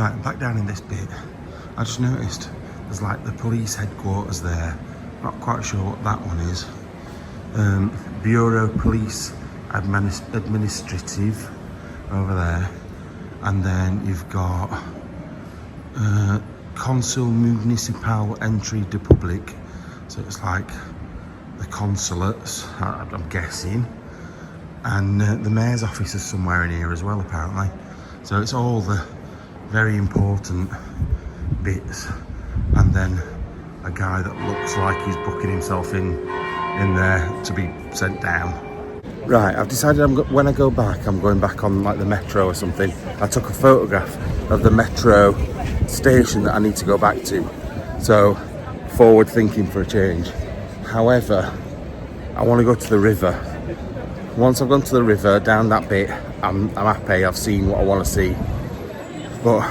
Right, back down in this bit. I just noticed there's like the police headquarters there. Not quite sure what that one is. Bureau Police Administrative over there. And then you've got Consul Municipal Entry de Public. So it's like the consulates, I'm guessing. And the mayor's office is somewhere in here as well, apparently. So it's all the very important bits. And then a guy that looks like he's booking himself in there to be sent down. Right, I've decided when I go back, I'm going back on like the metro or something. I took a photograph of the metro station that I need to go back to. So, forward thinking for a change. However, I want to go to the river. Once I've gone to the river, down that bit, I'm happy, I've seen what I want to see. But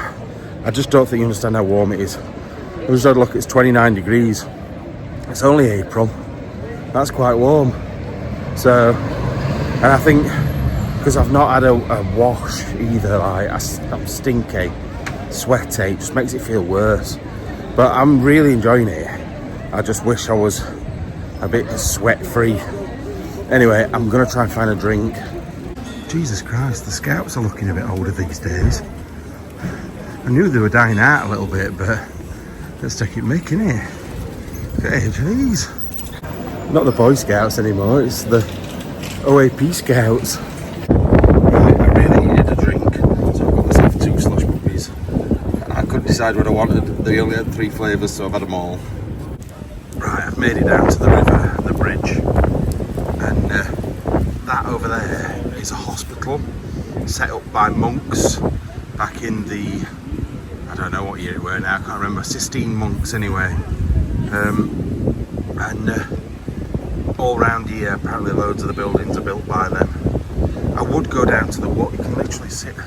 I just don't think you understand how warm it is. I just had a look, it's 29 degrees. It's only April. That's quite warm. So, and I think, because I've not had a wash either, like, I'm stinky, sweaty, it just makes it feel worse. But I'm really enjoying it. I just wish I was a bit sweat-free. Anyway, I'm going to try and find a drink. Jesus Christ, the scouts are looking a bit older these days. I knew they were dying out a little bit, but let's take it mick, innit? Okay, jeez. Not the Boy Scouts anymore, it's the OAP Scouts. Right, I really needed a drink, so I got myself 2 slush puppies. And I couldn't decide what I wanted. They only had 3 flavours, so I've had them all. Right, I've made it down to the river, the bridge. And that over there is a hospital set up by monks back in the, I don't know what year it were now, I can't remember, Sistine monks anyway. All around here, apparently loads of the buildings are built by them. I would go down to the water, you can literally sit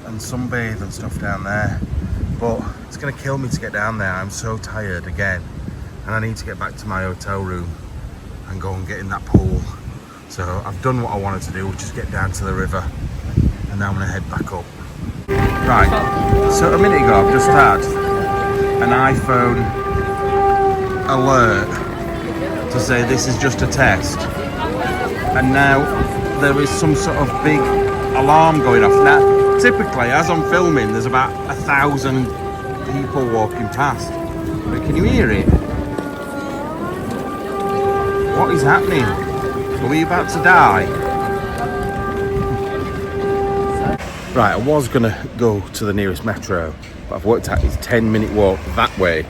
and sunbathe and stuff down there, but it's going to kill me to get down there. I'm so tired again, and I need to get back to my hotel room and go and get in that pool. So I've done what I wanted to do, which is get down to the river, and now I'm going to head back up. Right, so a minute ago I've just had an iPhone alert to say this is just a test, and now there is some sort of big alarm going off. Now typically as I'm filming there's about 1,000 people walking past, but can you hear it? What is happening? Are we about to die? Right, I was gonna go to the nearest metro, but I've worked out it's a 10-minute walk that way.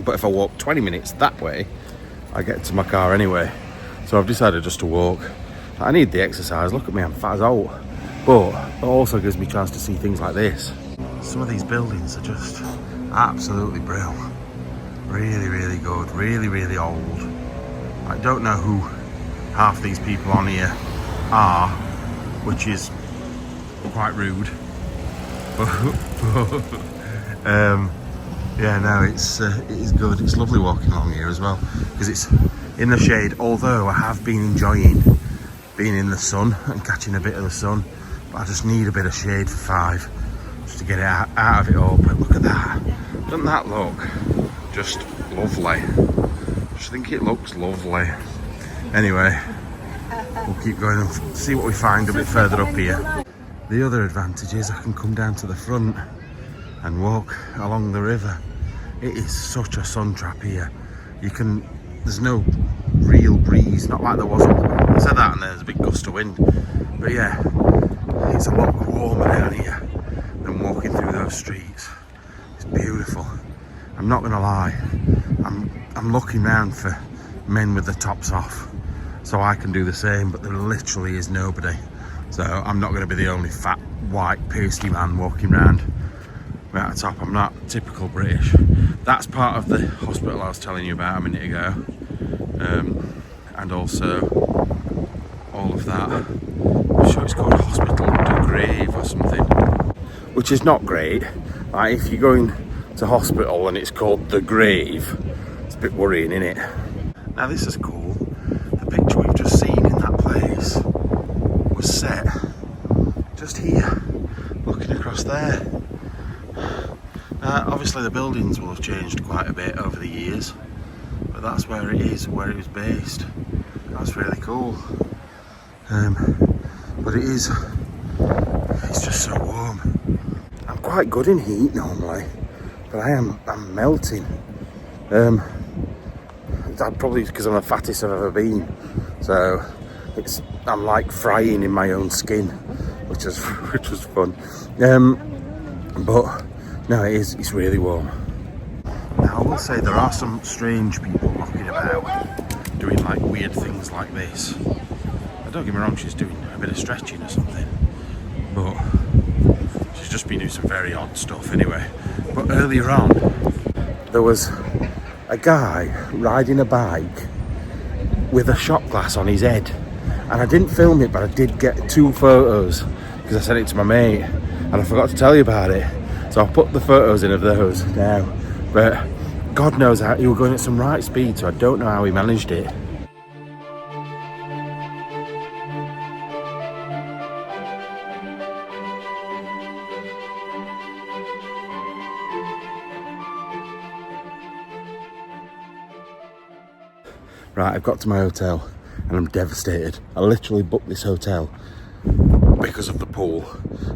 But if I walk 20 minutes that way, I get to my car anyway. So I've decided just to walk. I need the exercise. Look at me, I'm fat as old. But it also gives me a chance to see things like this. Some of these buildings are just absolutely brilliant. Really, really good. Really, really old. I don't know who half these people on here are, which is quite rude. Yeah, no, it is good. It's lovely walking along here as well, because it's in the shade, although I have been enjoying being in the sun and catching a bit of the sun, but I just need a bit of shade for 5 just to get it out of it all. But look at that. Doesn't that look just lovely? I just think it looks lovely. Anyway, we'll keep going and see what we find a bit further up here. The other advantage is I can come down to the front and walk along the river. It is such a sun trap here. There's no real breeze, not like there was up. I said that and there's a big gust of wind. But yeah, it's a lot warmer down here than walking through those streets. It's beautiful. I'm not gonna lie, I'm looking around for men with the tops off so I can do the same, but there literally is nobody. So I'm not gonna be the only fat, white, pasty man walking around without a top. I'm not typical British. That's part of the hospital I was telling you about a minute ago. And also all of that. I'm sure it's called Hospital de Grave or something, which is not great. Like, if you're going to hospital and it's called the Grave, it's a bit worrying, isn't it? Now this is cool. The picture we've just seen in that place was set just here, looking across there. Obviously the buildings will have changed quite a bit over the years, but that's where it is, where it was based. That's really cool. But it's just so warm. I'm quite good in heat normally, but I'm melting. That's probably because I'm the fattest I've ever been. So I'm like frying in my own skin, which was fun. But no, it's really warm. Now I will say there are some strange people knocking about, doing like weird things like this. Now, don't get me wrong, she's doing a bit of stretching or something, but she's just been doing some very odd stuff anyway. But earlier on, there was a guy riding a bike with a shot glass on his head, and I didn't film it, but I did get 2 photos because I sent it to my mate and I forgot to tell you about it, so I'll put the photos in of those now. But God knows how he was going at some right speed, so I don't know how he managed it. Right, I've got to my hotel and I'm devastated. I literally booked this hotel because of the pool,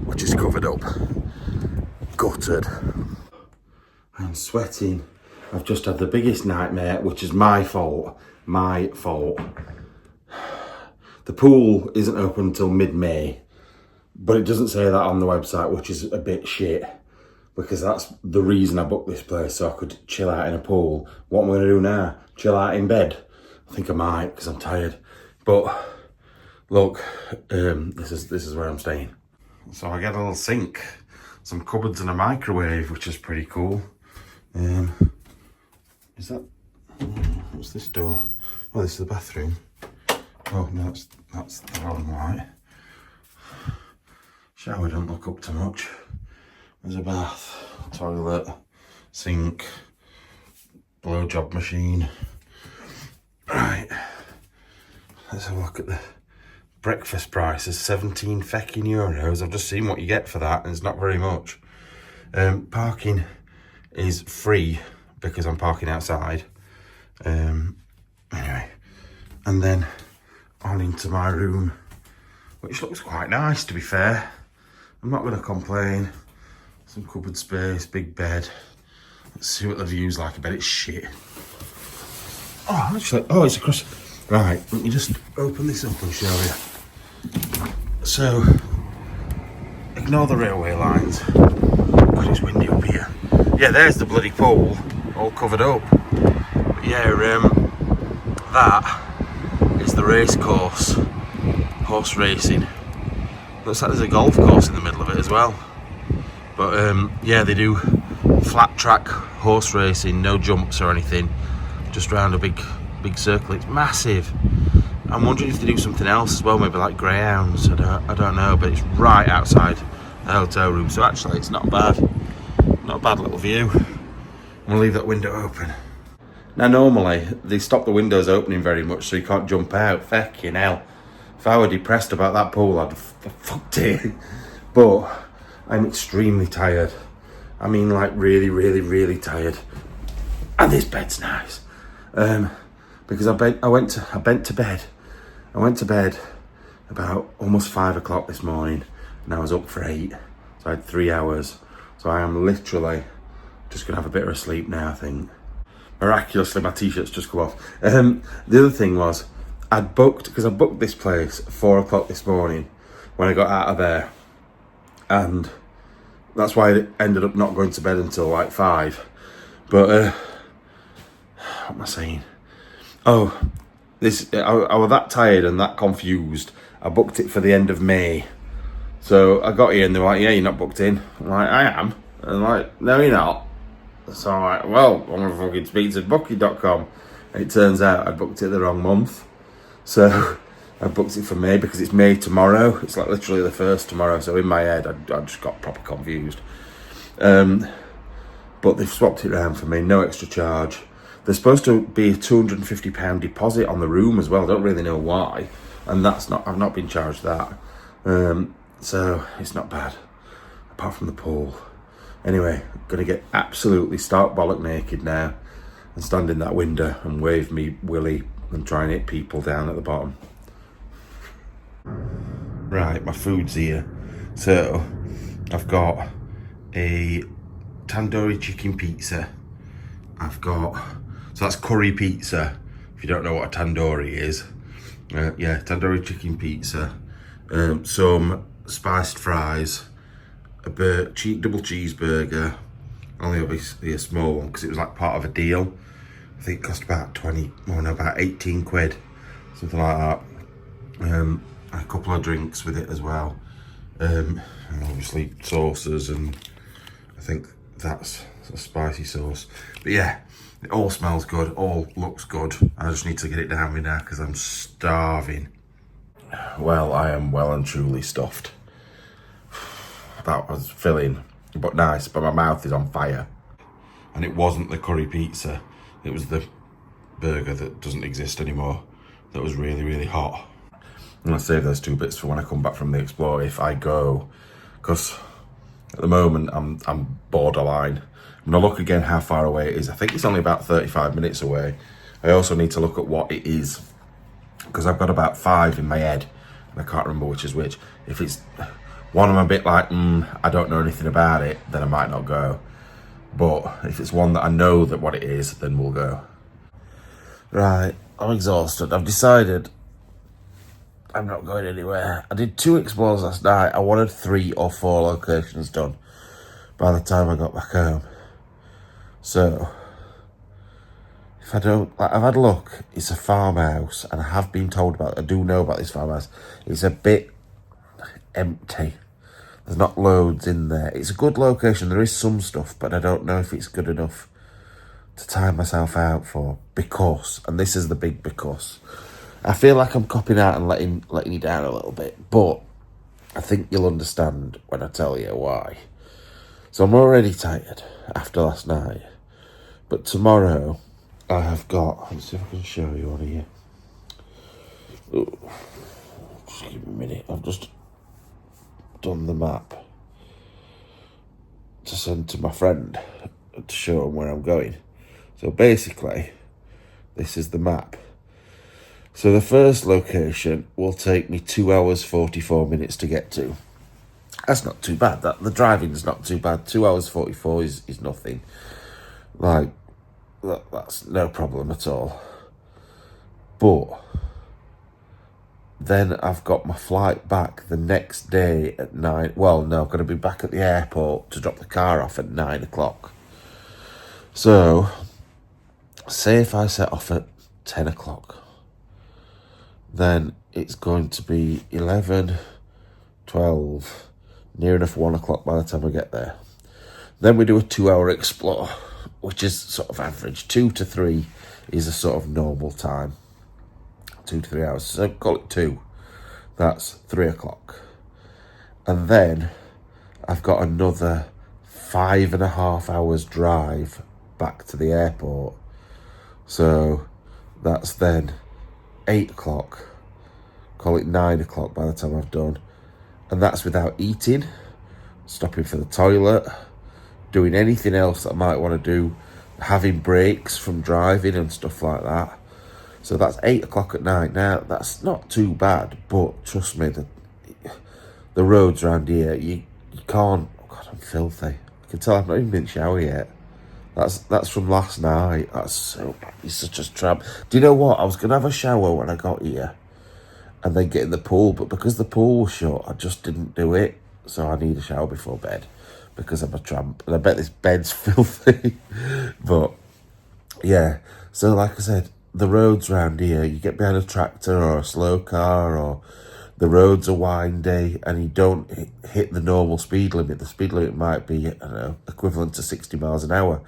which is covered up. Gutted. I'm sweating. I've just had the biggest nightmare, which is my fault. My fault. The pool isn't open until mid-May, but it doesn't say that on the website, which is a bit shit, because that's the reason I booked this place, so I could chill out in a pool. What am I going to do now? Chill out in bed? I think I might, because I'm tired. But look, this is where I'm staying. So I get a little sink, some cupboards and a microwave, which is pretty cool. Is that, what's this door? Oh, this is the bathroom. Oh no, that's the wrong light. Shower don't look up too much. There's a bath, toilet, sink, blowjob machine. Right, let's have a look at the breakfast prices. 17 feckin' euros. I've just seen what you get for that, and it's not very much. Parking is free because I'm parking outside. Anyway, and then on into my room, which looks quite nice, to be fair. I'm not going to complain. Some cupboard space, big bed. Let's see what the view's like. I bet it's shit. Oh, actually, oh, it's across. Right, let me just open this up and show you. So, ignore the railway lines. God, it's windy up here. Yeah, there's the bloody pole, all covered up. But yeah, that is the race course, horse racing. Looks like there's a golf course in the middle of it as well. But yeah, they do flat track horse racing, no jumps or anything, just around a big circle. It's massive. I'm wondering if they do something else as well, maybe like greyhounds. I don't know, but it's right outside the hotel room, so actually it's not bad. Not a bad little view. I'm gonna leave that window open. Now normally they stop the windows opening very much so you can't jump out. Feckin' hell. If I were depressed about that pool, I'd fucked it. But I'm extremely tired. I mean, like really, really, really tired. And this bed's nice. Because I went to bed. I went to bed about almost 5 o'clock this morning, and I was up for 8. So I had 3 hours. So I am literally just gonna have a bit of a sleep now, I think. Miraculously, my t-shirt's just come off. The other thing was, because I booked this place at 4 o'clock this morning when I got out of there, and that's why I ended up not going to bed until like 5. But what am I saying? Oh, I was that tired and that confused. I booked it for the end of May. So I got here and they were like, yeah, you're not booked in. I'm like, I am. And I'm like, no, you're not. So I'm like, well, I'm gonna fucking speak to booking.com. And it turns out I booked it the wrong month. So I booked it for May because it's May tomorrow. It's like literally the 1st tomorrow. So in my head, I just got proper confused. But they've swapped it around for me, no extra charge. There's supposed to be a £250 deposit on the room as well. I don't really know why. And I've not been charged that. So it's not bad, apart from the pool. Anyway, gonna get absolutely stark bollock naked now and stand in that window and wave me willy and try and hit people down at the bottom. Right, my food's here. So, I've got a tandoori chicken pizza. So that's curry pizza, if you don't know what a tandoori is. Yeah, tandoori chicken pizza. Some spiced fries, a double cheeseburger, only obviously a small one because it was like part of a deal. I think it cost about about 18 quid, something like that. A couple of drinks with it as well. And obviously sauces, and I think that's a spicy sauce. But yeah, it all smells good, all looks good. I just need to get it down me now because I'm starving. Well, I am well and truly stuffed. That was filling, but nice, but my mouth is on fire. And it wasn't the curry pizza, it was the burger that doesn't exist anymore that was really, really hot. I'm gonna save those 2 bits for when I come back from the Explore if I go, because at the moment I'm borderline. I'm gonna look again how far away it is. I think it's only about 35 minutes away. I also need to look at what it is, because I've got about 5 in my head and I can't remember which is which. If it's one I'm a bit like, I don't know anything about it, then I might not go. But if it's one that I know that what it is, then we'll go. Right, I'm exhausted. I've decided I'm not going anywhere. I did 2 explores last night. I wanted 3 or 4 locations done by the time I got back home. So, if I don't, I've had a look. It's a farmhouse, and I have been told I do know about this farmhouse. It's a bit empty. There's not loads in there. It's a good location. There is some stuff, but I don't know if it's good enough to time myself out for. Because, and this is the big because, I feel like I'm copping out and letting you down a little bit, but I think you'll understand when I tell you why. So I'm already tired after last night, but tomorrow I have got, let's see if I can show you on here. Ooh, just give me a minute, I've just done the map to send to my friend to show him where I'm going. So basically, this is the map. So the first location will take me 2 hours 44 minutes to get to. That's not too bad. The driving's not too bad. 2 hours 44 is nothing. Like, that's no problem at all. But then I've got my flight back the next day at 9. Well, no, I'm going to be back at the airport to drop the car off at 9 o'clock. So, say if I set off at 10 o'clock. Then it's going to be 11, 12, near enough 1 o'clock by the time I get there. Then we do a 2 hour explore, which is sort of average. 2 to 3 is a sort of normal time. 2 to 3 hours, so call it 2. That's 3 o'clock. And then I've got another 5.5 hours drive back to the airport. So that's then 8 o'clock, call it 9 o'clock by the time I've done. And that's without eating, stopping for the toilet, doing anything else that I might want to do, having breaks from driving and stuff like that. So that's 8 o'clock at night. Now, that's not too bad, but trust me, the roads around here, you can't, oh God, I'm filthy. I can tell I've not even been in the shower yet. That's from last night. That's so bad. It's such a tramp. Do you know what? I was going to have a shower when I got here and then get in the pool, but because the pool was shut, I just didn't do it. So I need a shower before bed because I'm a tramp. And I bet this bed's filthy. But, yeah. So, like I said, the roads around here, you get behind a tractor or a slow car, or the roads are windy and you don't hit the normal speed limit. The speed limit might be, I don't know, equivalent to 60 miles an hour.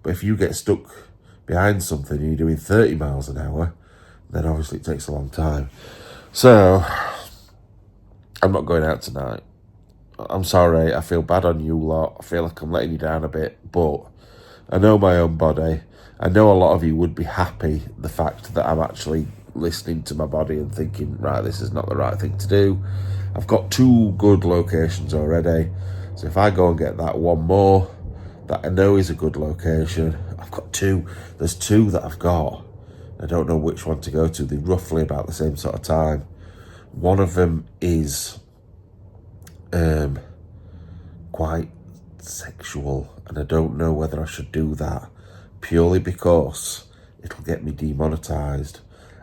But if you get stuck behind something and you're doing 30 miles an hour, then obviously it takes a long time. So, I'm not going out tonight. I'm sorry, I feel bad on you lot. I feel like I'm letting you down a bit, but I know my own body. I know a lot of you would be happy the fact that I'm actually listening to my body and thinking, right, this is not the right thing to do. I've got 2 good locations already. So if I go and get that one more, that I know is a good location. I've got two. There's two that I've got. I don't know which one to go to. They're roughly about the same sort of time. One of them is quite sexual, and I don't know whether I should do that purely because it'll get me demonetized.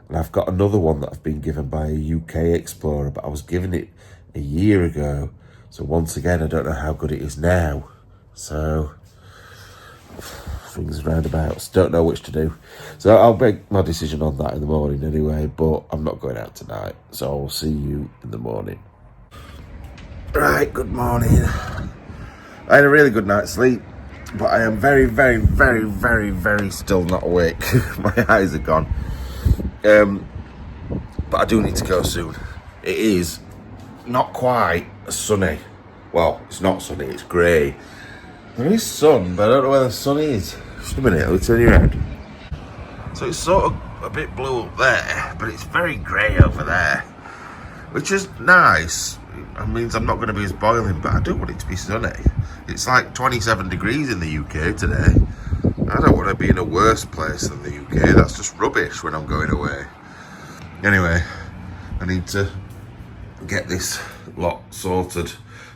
And I've got another one that I've been given by a UK explorer, but I was given it a year ago. So once again, I don't know how good it is now. So swings and roundabouts, don't know which to do. So I'll make my decision on that in the morning anyway, but I'm not going out tonight. So I'll see you in the morning. Right, good morning. I had a really good night's sleep, but I am very, very, very, very, very still not awake. My eyes are gone. But I do need to go soon. It is not quite sunny. Well, it's not sunny, it's grey. There is sun, but I don't know where the sun is. Just a minute, let me turn you around. So it's sort of a bit blue up there, but it's very grey over there, which is nice. It means I'm not going to be as boiling, but I do want it to be sunny. It's like 27 degrees in the UK today. I don't want to be in a worse place than the UK. That's just rubbish when I'm going away. Anyway, I need to get this lot sorted.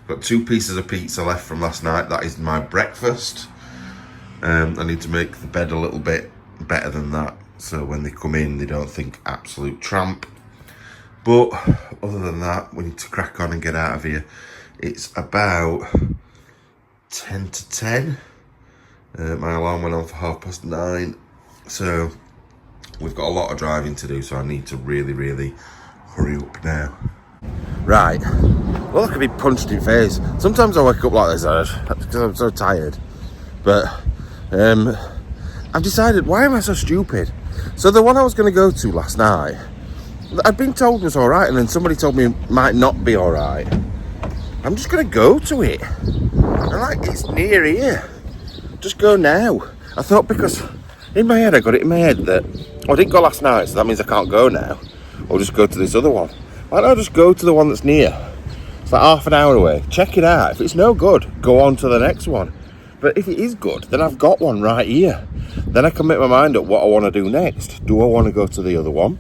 Got 2 pieces of pizza left from last night. That is my breakfast. I need to make the bed a little bit better than that, so when they come in, they don't think absolute tramp. But other than that, we need to crack on and get out of here. It's about 10 to 10. My alarm went on for 9:30. So we've got a lot of driving to do, so I need to really, really hurry up now. Right. Well, I could be punched in the face. Sometimes I wake up like this because I'm so tired. But I've decided, why am I so stupid? So the one I was going to go to last night, I'd been told it was alright, and then somebody told me it might not be alright. I'm just going to go to it. I'm like, it's near here. Just go now. I thought, because in my head, I got it in my head that, I didn't go last night, so that means I can't go now. I'll just go to this other one. Why don't I just go to the one that's near? It's like half an hour away. Check it out. If it's no good, go on to the next one. But if it is good, then I've got one right here. Then I can make my mind up what I want to do next. Do I want to go to the other one?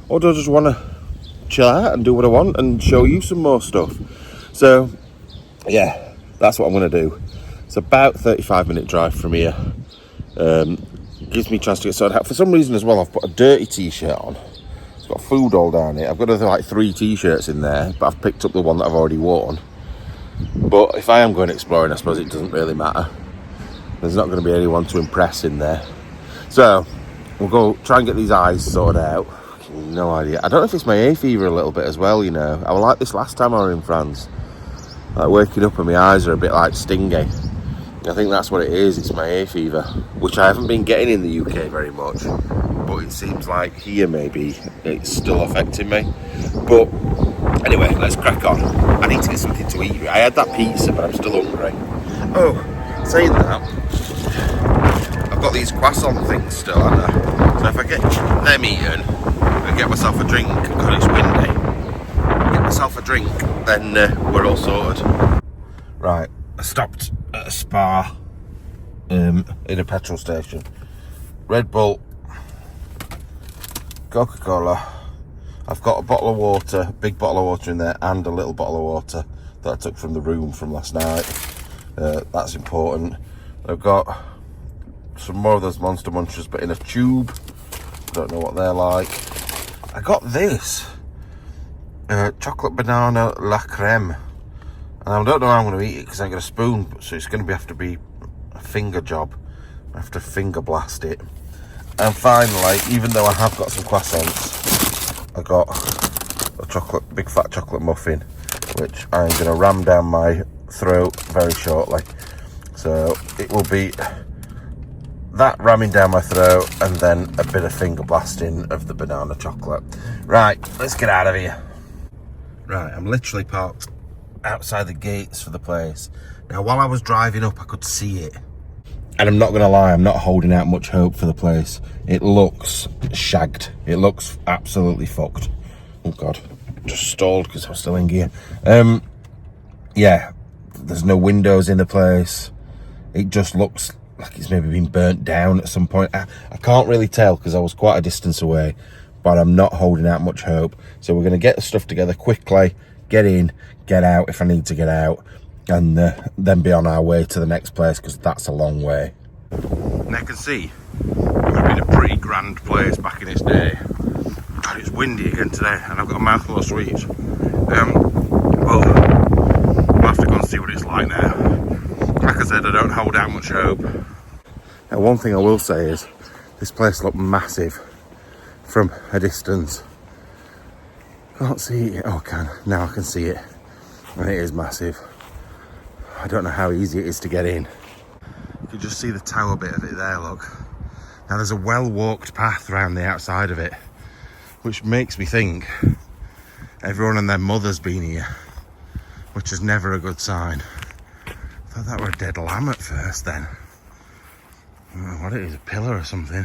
Or do I just want to chill out and do what I want and show you some more stuff? So, yeah, that's what I'm going to do. It's about a 35-minute drive from here. Gives me a chance to get sorted out. For some reason as well, I've put a dirty t-shirt on. It's got food all down it. I've got like 3 t-shirts in there, but I've picked up the one that I've already worn. But if I am going exploring, I suppose it doesn't really matter. There's not going to be anyone to impress in there. So, we'll go try and get these eyes sorted out. No idea. I don't know if it's my hay fever a little bit as well, you know. I was like this last time I was in France. Like waking up and my eyes are a bit like stingy. I think that's what it is. It's my hay fever, which I haven't been getting in the UK very much. But it seems like here maybe it's still affecting me. But anyway, let's crack on. I need to get something to eat. I had that pizza, but I'm still hungry. Oh, saying that, I've got these croissant things still, haven't I? So if I get them eaten and get myself a drink, because it's windy, get myself a drink, then we're all sorted. Right, I stopped at a spa in a petrol station. Red Bull, Coca-Cola. I've got a bottle of water, big bottle of water in there, and a little bottle of water that I took from the room from last night. That's important. I've got some more of those Monster Munchers, but in a tube. Don't know what they're like. I got this chocolate banana la creme, and I don't know how I'm going to eat it because I ain't got a spoon, so it's going to have to be a finger job. I have to finger blast it. And finally, even though I have got some croissants, I got a big fat chocolate muffin, which I'm going to ram down my throat very shortly. So it will be that ramming down my throat and then a bit of finger blasting of the banana chocolate. Right, let's get out of here. Right, I'm literally parked outside the gates for the place. Now, while I was driving up, I could see it. And I'm not going to lie, I'm not holding out much hope for the place. It looks shagged. It looks absolutely fucked. Oh, God. Just stalled because I was still in gear. Yeah, there's no windows in the place. It just looks like it's maybe been burnt down at some point. I can't really tell because I was quite a distance away, but I'm not holding out much hope. So we're going to get the stuff together quickly, get in, get out if I need to get out, and then be on our way to the next place because that's a long way. And I can see it would have been a pretty grand place back in its day. God, it's windy again today and I've got a mouthful of sweets. But we'll have to go and see what it's like now. Like I said, I don't hold out much hope. Now, one thing I will say is this place looked massive from a distance. Can't see it. Oh, I can. Now I can see it. And it is massive. I don't know how easy it is to get in. You can just see the tower bit of it there, look. Now there's a well-walked path around the outside of it, which makes me think everyone and their mother's been here, which is never a good sign. I thought that were a dead lamb at first then. I don't know what it is, a pillar or something.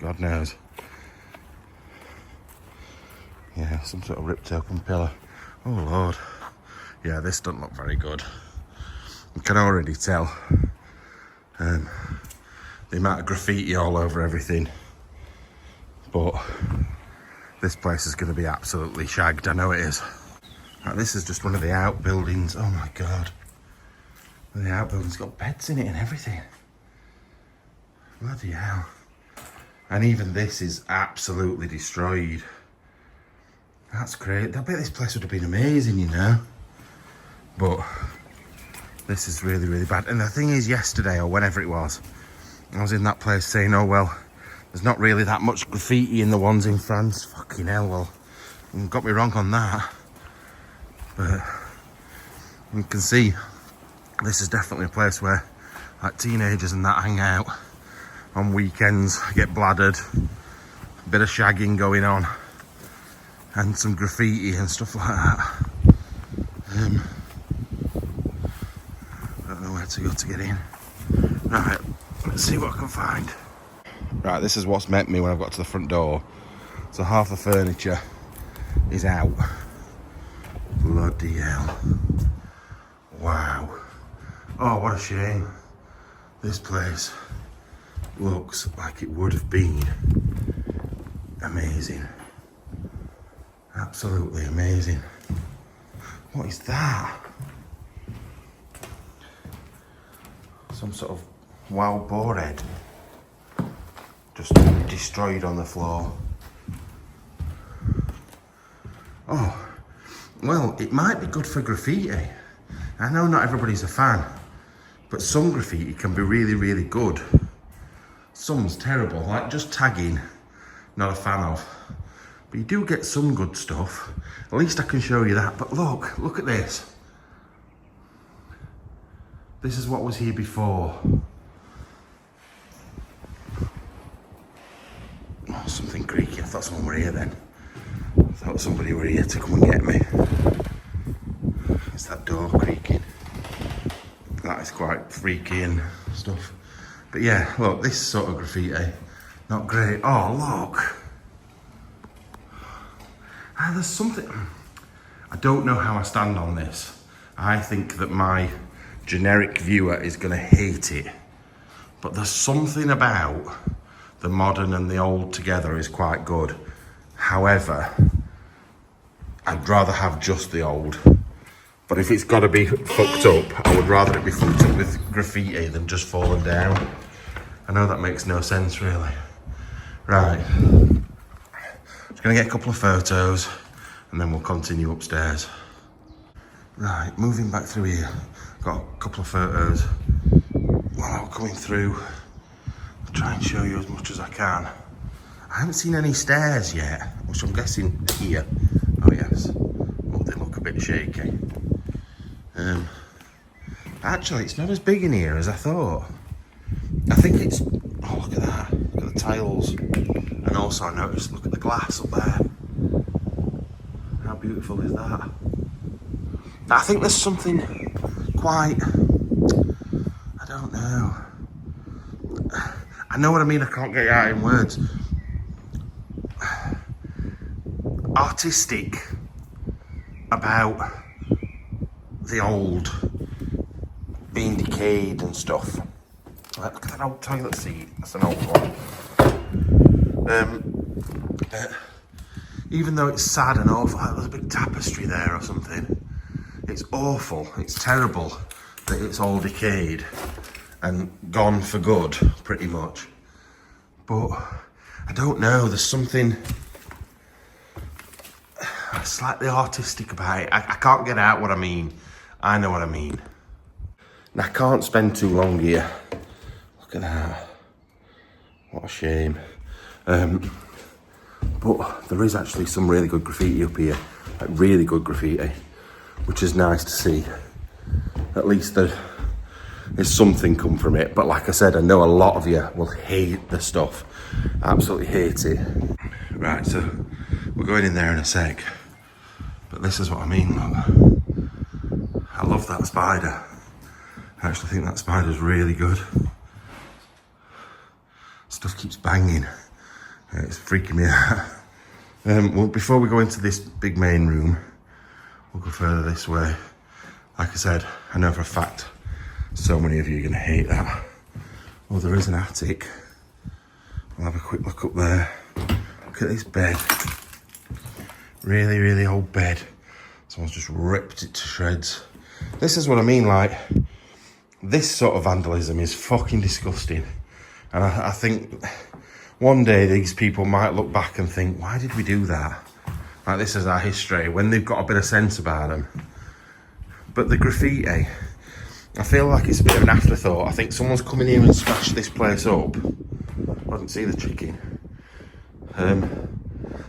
God knows. Yeah, some sort of ripped open pillar. Oh Lord. Yeah, this doesn't look very good. You can already tell the amount of graffiti all over everything. But this place is going to be absolutely shagged, I know it is. Right, this is just one of the outbuildings. Oh my God. The outbuilding's got beds in it and everything. Bloody hell. And even this is absolutely destroyed. That's great. I bet this place would have been amazing, you know. But this is really, really bad. And the thing is, yesterday or whenever it was, I was in that place saying, oh well, there's not really that much graffiti in the ones in France. Fucking hell, well, you got me wrong on that. But you can see this is definitely a place where like teenagers and that hang out on weekends, get bladdered, a bit of shagging going on, and some graffiti and stuff like that. I don't know where to go to get in. Right, let's see what I can find. Right, this is what's met me when I've got to the front door. So half the furniture is out. Bloody hell. Wow. Oh, what a shame. This place looks like it would have been amazing. Absolutely amazing. What is that? Some sort of wild boar head. Just destroyed on the floor. Oh, well, it might be good for graffiti. I know not everybody's a fan, but some graffiti can be really, really good. Some's terrible, like just tagging, not a fan of. But you do get some good stuff. At least I can show you that. But look at this. This is what was here before. Oh, something creaky. I thought someone were here then. I thought somebody were here to come and get me. It's that door creaking. That is quite freaky and stuff. But yeah, look, this sort of graffiti, not great. Oh, look. There's something, I don't know how I stand on this. I think that my generic viewer is going to hate it. But there's something about the modern and the old together is quite good. However, I'd rather have just the old. But if it's got to be fucked up, I would rather it be fucked up with graffiti than just falling down. I know that makes no sense, really. Right. Just going to get a couple of photos and then we'll continue upstairs. Right, moving back through here. Got a couple of photos while I'm coming through. I'll try and show you as much as I can. I haven't seen any stairs yet, which I'm guessing here. Oh yes. Oh, they look a bit shaky. Actually, it's not as big in here as I thought. I think it's, oh look at that, look at the tiles. And also I noticed, look at the glass up there. How beautiful is that? I think there's something quite, I don't know. I know what I mean, I can't get it out in words. Artistic about the old being decayed and stuff. Look at that old toilet seat. That's an old one. Even though it's sad and awful, like there's a big tapestry there or something. It's awful. It's terrible that it's all decayed and gone for good, pretty much. But I don't know. There's something slightly artistic about it. I can't get out what I mean. I know what I mean. And I can't spend too long here. Look at that. What a shame. But there is actually some really good graffiti up here. Like really good graffiti, which is nice to see. At least there's something come from it. But like I said, I know a lot of you will hate the stuff. Absolutely hate it. Right, so we're going in there in a sec. But this is what I mean, look. I love that spider. I actually think that spider's really good. Stuff keeps banging. It's freaking me out. Well, before we go into this big main room, we'll go further this way. Like I said, I know for a fact so many of you are going to hate that. Oh, there is an attic. We'll have a quick look up there. Look at this bed. Really, really old bed. Someone's just ripped it to shreds. This is what I mean, like, this sort of vandalism is fucking disgusting. And I think one day these people might look back and think, why did we do that? Like, this is our history, when they've got a bit of sense about them. But the graffiti, I feel like it's a bit of an afterthought. I think someone's coming here and smashed this place up. I didn't see the chicken.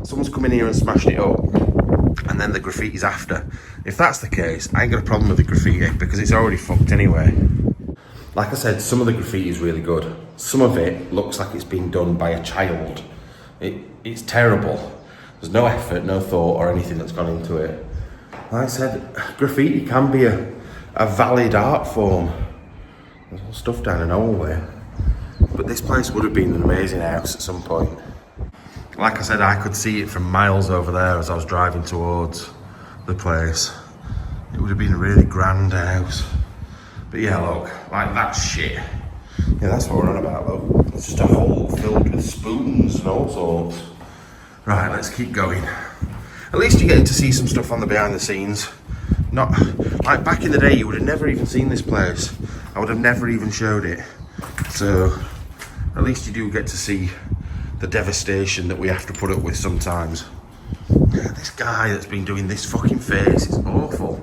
Someone's come in here and smashed it up, and then the graffiti's after. If that's the case, I ain't got a problem with the graffiti because it's already fucked anyway. Like I said, some of the graffiti is really good. Some of it looks like it's been done by a child. It's terrible. There's no effort, no thought or anything that's gone into it. Like I said, graffiti can be a valid art form. There's all stuff down in hallway. But this place would have been an amazing house at some point. Like I said, I could see it from miles over there as I was driving towards the place. It would have been a really grand house. But yeah, look, like that shit. Yeah, that's what we're on about, look. It's just a hole filled with spoons and all sorts. Right, let's keep going. At least you're getting to see some stuff on the behind the scenes. Not, like back in the day, you would have never even seen this place. I would have never even showed it. So, at least you do get to see the devastation that we have to put up with sometimes. Yeah, this guy that's been doing this fucking face is awful.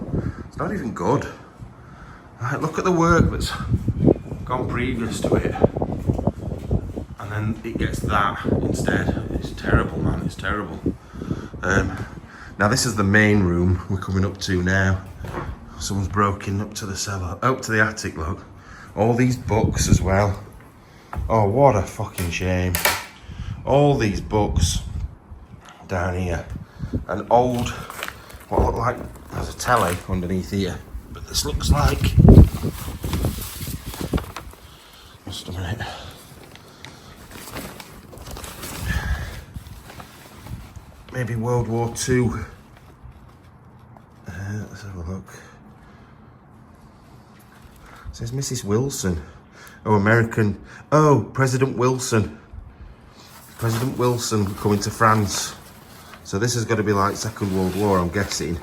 It's not even good. Right, look at the work that's gone previous to it. And then it gets that instead. It's terrible, man, it's terrible. Now this is the main room we're coming up to now. Someone's broken up to the cellar, up to the attic, look. All these books as well. Oh, what a fucking shame. All these books down here. An old, what looked like, there's a telly underneath here. But this looks like, just a minute. Maybe World War II. Let's have a look. It says Mrs. Wilson. Oh, American. Oh, President Wilson. President Wilson coming to France. So this has got to be like Second World War, I'm guessing.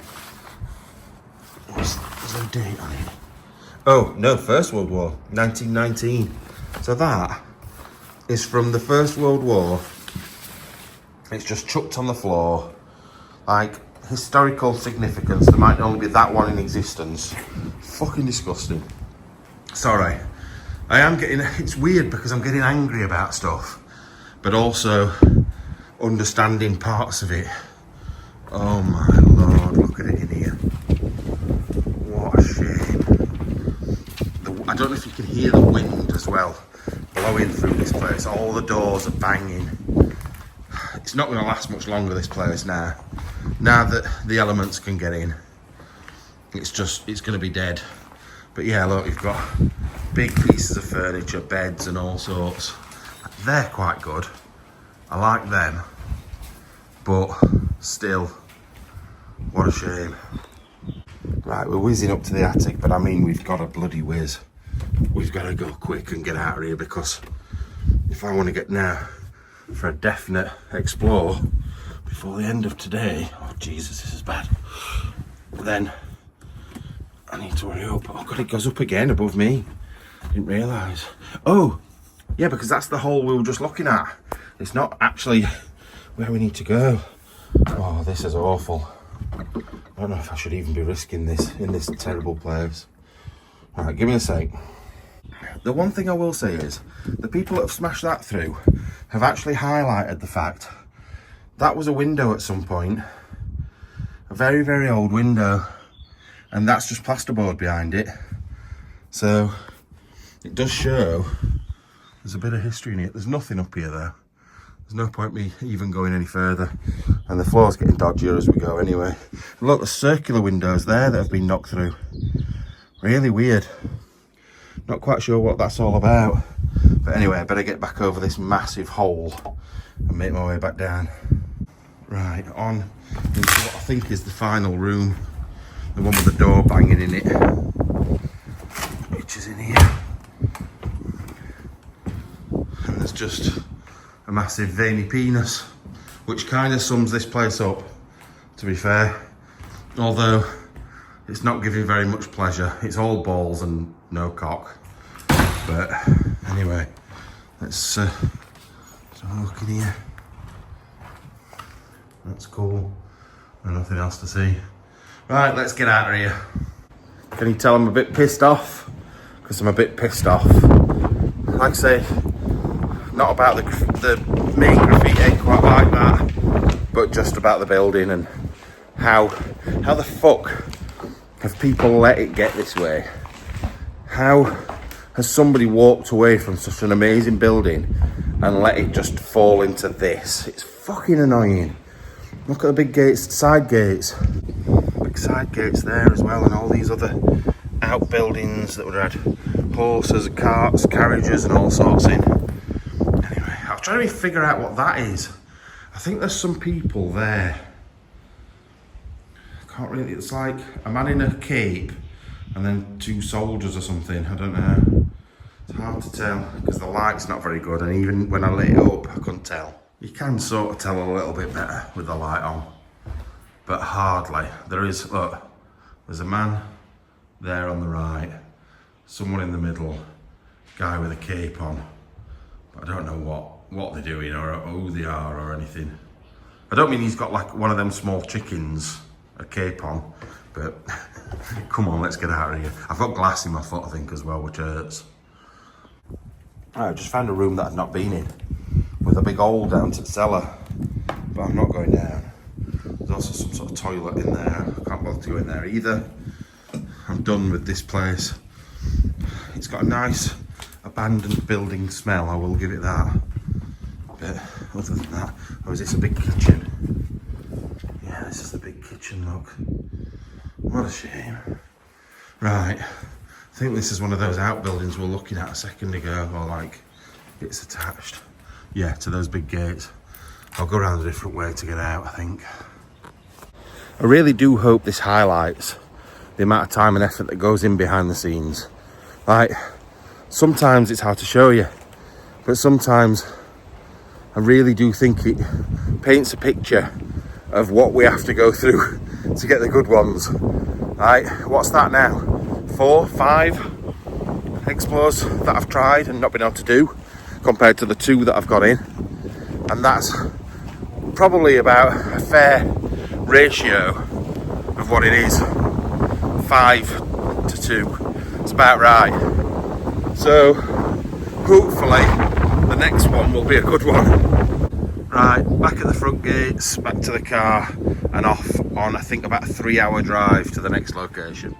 There's no date on it. Oh, no, First World War, 1919. So that is from the First World War. It's just chucked on the floor. Like, historical significance. There might only be that one in existence. Fucking disgusting. Sorry. I am getting, it's weird because I'm getting angry about stuff, but also understanding parts of it. Oh my lord, look at it in here. What a shame. I don't know if you can hear the wind as well, blowing through this place. All the doors are banging. It's not going to last much longer, this place, now. Now that the elements can get in, it's going to be dead. But yeah, look, you've got big pieces of furniture, beds and all sorts. They're quite good. I like them. But still, what a shame. Right, we're whizzing up to the attic, but I mean, we've got a bloody whiz. We've got to go quick and get out of here, because if I want to get now for a definite explore before the end of today, oh Jesus, this is bad, then I need to hurry up. Oh God, it goes up again above me. Didn't realise. Oh, yeah, because that's the hole we were just looking at. It's not actually where we need to go. Oh, this is awful. I don't know if I should even be risking this in this terrible place. Alright, give me a sec. The one thing I will say is, the people that have smashed that through have actually highlighted the fact that was a window at some point. A very, very old window. And that's just plasterboard behind it. So, it does show there's a bit of history in it. There's nothing up here though. There's no point me even going any further. And the floor's getting dodgier as we go anyway. Look, there's circular windows there that have been knocked through. Really weird. Not quite sure what that's all about. But anyway, I better get back over this massive hole and make my way back down. Right, on into what I think is the final room. The one with the door banging in it. Which is in here. And there's just a massive veiny penis, which kind of sums this place up, to be fair. Although it's not giving very much pleasure. It's all balls and no cock. But anyway, let's have a look in here. That's cool. And nothing else to see. Right, let's get out of here. Can you tell I'm a bit pissed off? Because I'm a bit pissed off. Like I say, not about the main graffiti, ain't quite like that, but just about the building and how the fuck have people let it get this way? How has somebody walked away from such an amazing building and let it just fall into this? It's fucking annoying. Look at the big gates, side gates. Big side gates there as well, and all these other outbuildings that would have had horses, carts, carriages and all sorts in. Anyway, I'll try to figure out what that is. I think there's some people there. I can't really, it's like a man in a cape and then two soldiers or something, I don't know. It's hard to tell because the light's not very good, and even when I lit it up, I couldn't tell. You can sort of tell a little bit better with the light on, but hardly. There is, look, there's a man there on the right, someone in the middle, guy with a cape on, but I don't know what they're doing or who they are or anything. I don't mean he's got like one of them small chickens, a cape on, but come on, let's get out of here. I've got glass in my foot, I think, as well, which hurts. I just found a room that I've not been in, with a big hole down to the cellar, but I'm not going down. There's also some sort of toilet in there. I can't bother to go in there either. I'm done with this place. It's got a nice abandoned building smell, I will give it that. But other than that, oh, is this a big kitchen? Yeah, this is the big kitchen, look. What a shame. Right, I think this is one of those outbuildings we were looking at a second ago, or like it's attached. Yeah, to those big gates. I'll go around a different way to get out, I think. I really do hope this highlights the amount of time and effort that goes in behind the scenes. Like, sometimes it's hard to show you, but sometimes I really do think it paints a picture of what we have to go through to get the good ones. Like, what's that now? 4, 5 explores that I've tried and not been able to do, compared to the 2 that I've got in. And that's probably about a fair ratio of what it is. 5 to 2. It's about right. So hopefully the next one will be a good one. Right, back at the front gates, back to the car and off on I think about a 3-hour drive to the next location.